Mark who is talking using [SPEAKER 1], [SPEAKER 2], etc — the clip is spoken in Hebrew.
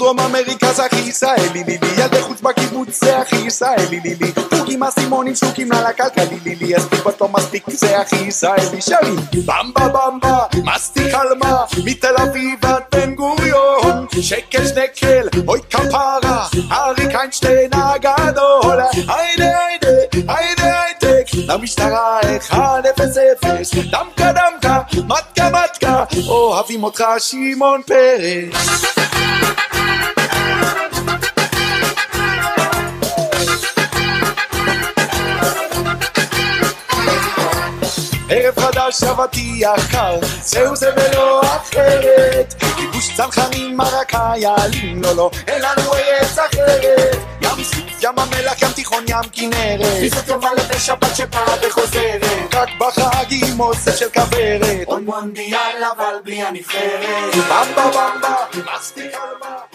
[SPEAKER 1] דרום אמריקה זה הכי ישראלי לילי, ילדי חוץ בקיבוץ זה הכי ישראלי לילי, פוגים אסימונים שלוקים לה לקלקלי לילי, הספיק בת לא מספיק זה הכי ישראלי שלי. במבה במבה מסטיק על מה מתל אביב עד בן גוריון, שקל שנקל אוי כפרה אריק איינשטיין הגדול, היידה היידה היידה הייטק למשטרה 1-0-0 דמקה דמקה מתקה מתקה אוהבים אותך שמעון פרס. ערב חדש אבטיח קר, זהו זה ולא אחרת, כיבוש צנחנים מרקה יעלים לא לא, אין לנו ארץ אחרת, ים סוף, ים המלח, ים תיכון, ים כנרת, פיסות יובל לשבת שבאה וחוזרת, רק בחגים אוסף של כוורת, עוד מונדיאל אבל בלי הנבחרת, במבה במבה מסטיק על מה